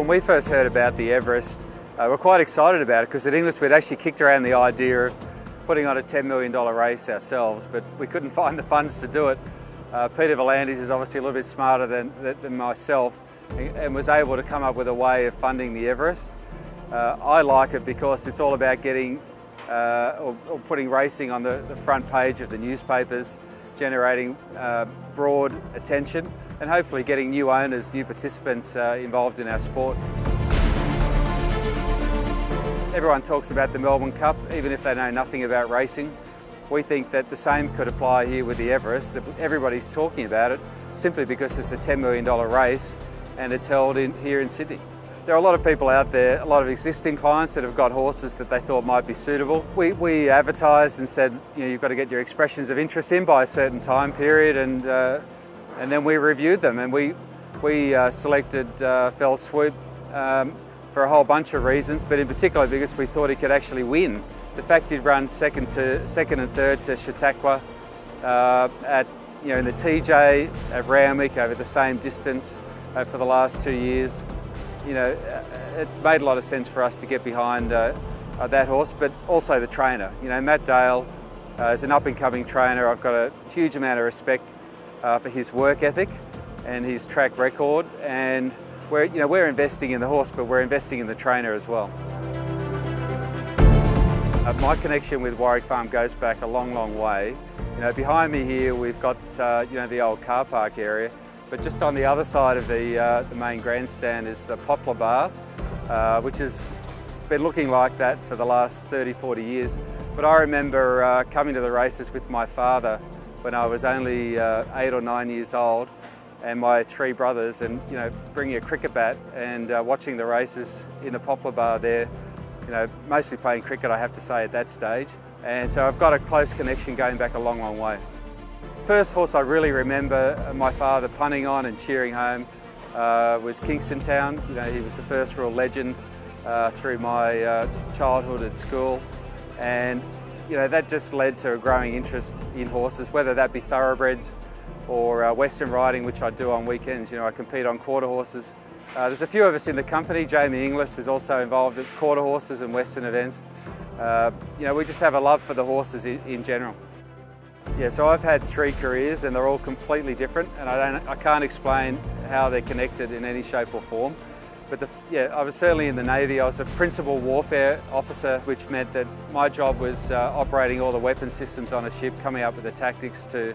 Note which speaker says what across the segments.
Speaker 1: When we first heard about the Everest, we're quite excited about it because at Inglis we'd actually kicked around the idea of putting on a $10 million race ourselves, but we couldn't find the funds to do it. Peter Volandis is obviously a little bit smarter than myself and was able to come up with a way of funding the Everest. I like it because it's all about getting or putting racing on the front page of the newspapers, generating broad attention and hopefully getting new owners, new participants involved in our sport. Everyone talks about the Melbourne Cup, even if they know nothing about racing. We think that the same could apply here with the Everest, that everybody's talking about it simply because it's a $10 million race and it's held here in Sydney. There are a lot of people out there, a lot of existing clients that have got horses that they thought might be suitable. We advertised and said, you know, you've got to get your expressions of interest in by a certain time period, and then we reviewed them, and we selected Fell Swoop for a whole bunch of reasons, but in particular because we thought he could actually win. The fact he'd run second and third to Chautauqua in the TJ at Randwick over the same distance for the last 2 years, you know, it made a lot of sense for us to get behind that horse, but also the trainer. You know, Matt Dale is an up-and-coming trainer. I've got a huge amount of respect for his work ethic and his track record, and we're investing in the horse, but we're investing in the trainer as well. My connection with Warwick Farm goes back a long, long way. You know, behind me here we've got the old car park area, but just on the other side of the main grandstand is the Poplar Bar, which has been looking like that for the last 30, 40 years. But I remember coming to the races with my father when I was only 8 or 9 years old, and my 3 brothers, and bringing a cricket bat and watching the races in the Poplar Bar there. Mostly playing cricket, I have to say, at that stage. And so I've got a close connection going back a long, long way. First horse I really remember my father punting on and cheering home was Kingston Town. He was the first real legend through my childhood at school. And that just led to a growing interest in horses, whether that be thoroughbreds or Western riding, which I do on weekends. I compete on quarter horses. There's a few of us in the company. Jamie Inglis is also involved at quarter horses and Western events. We just have a love for the horses in general. Yeah, so I've had 3 careers and they're all completely different, and I can't explain how they're connected in any shape or form. But I was certainly in the Navy. I was a principal warfare officer, which meant that my job was operating all the weapon systems on a ship, coming up with the tactics to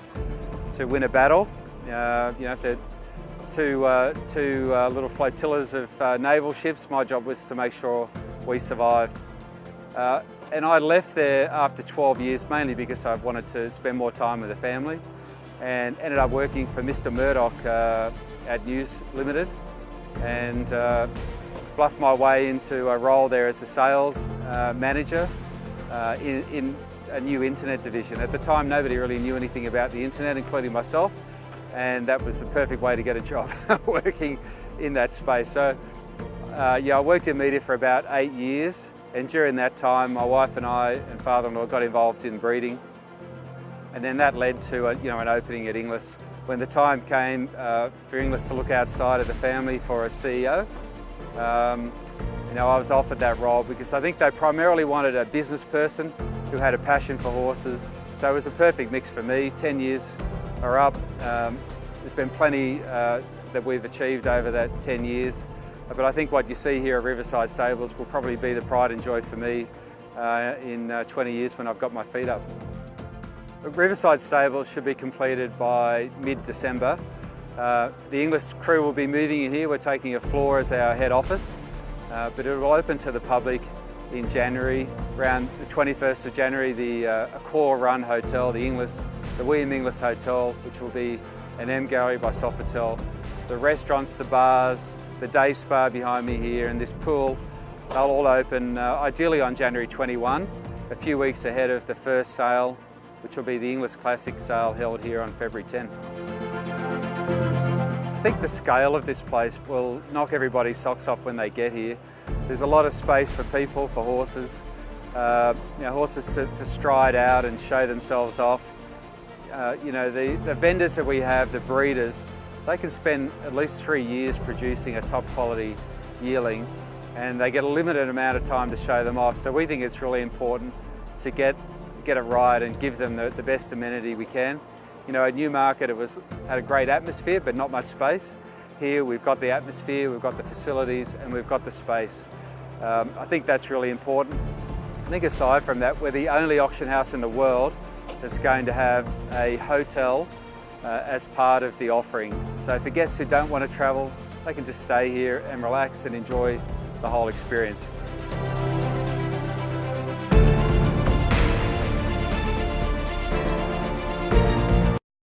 Speaker 1: win a battle. If there are two little flotillas of naval ships, my job was to make sure we survived. And I left there after 12 years, mainly because I wanted to spend more time with the family, and ended up working for Mr. Murdoch at News Limited, and bluffed my way into a role there as a sales manager in a new internet division. At the time, nobody really knew anything about the internet, including myself, and that was the perfect way to get a job working in that space. So I worked in media for about 8 years, and during that time my wife and I and father-in-law got involved in breeding, and then that led to an opening at Inglis. When the time came for Inglis to look outside of the family for a CEO, I was offered that role because I think they primarily wanted a business person who had a passion for horses. So it was a perfect mix for me. 10 years are up. There's been plenty that we've achieved over that 10 years. But I think what you see here at Riverside Stables will probably be the pride and joy for me in 20 years when I've got my feet up. Riverside Stables should be completed by mid-December. The Inglis crew will be moving in here. We're taking a floor as our head office, but it will open to the public in January. Around the 21st of January, the Accor run hotel, the William Inglis Hotel, which will be an M Gallery by Sofitel, the restaurants, the bars, the day spa behind me here, and this pool, they'll all open ideally on January 21, a few weeks ahead of the first sale, which will be the Inglis Classic sale held here on February 10. I think the scale of this place will knock everybody's socks off when they get here. There's a lot of space for people, for horses, horses to stride out and show themselves off. The vendors that we have, the breeders, they can spend at least 3 years producing a top quality yearling, and they get a limited amount of time to show them off. So we think it's really important to get it right and give them the best amenity we can. You know, at Newmarket it had a great atmosphere but not much space. Here we've got the atmosphere, we've got the facilities, and we've got the space. I think that's really important. I think aside from that, we're the only auction house in the world that's going to have a hotel as part of the offering. So for guests who don't want to travel, they can just stay here and relax and enjoy the whole experience.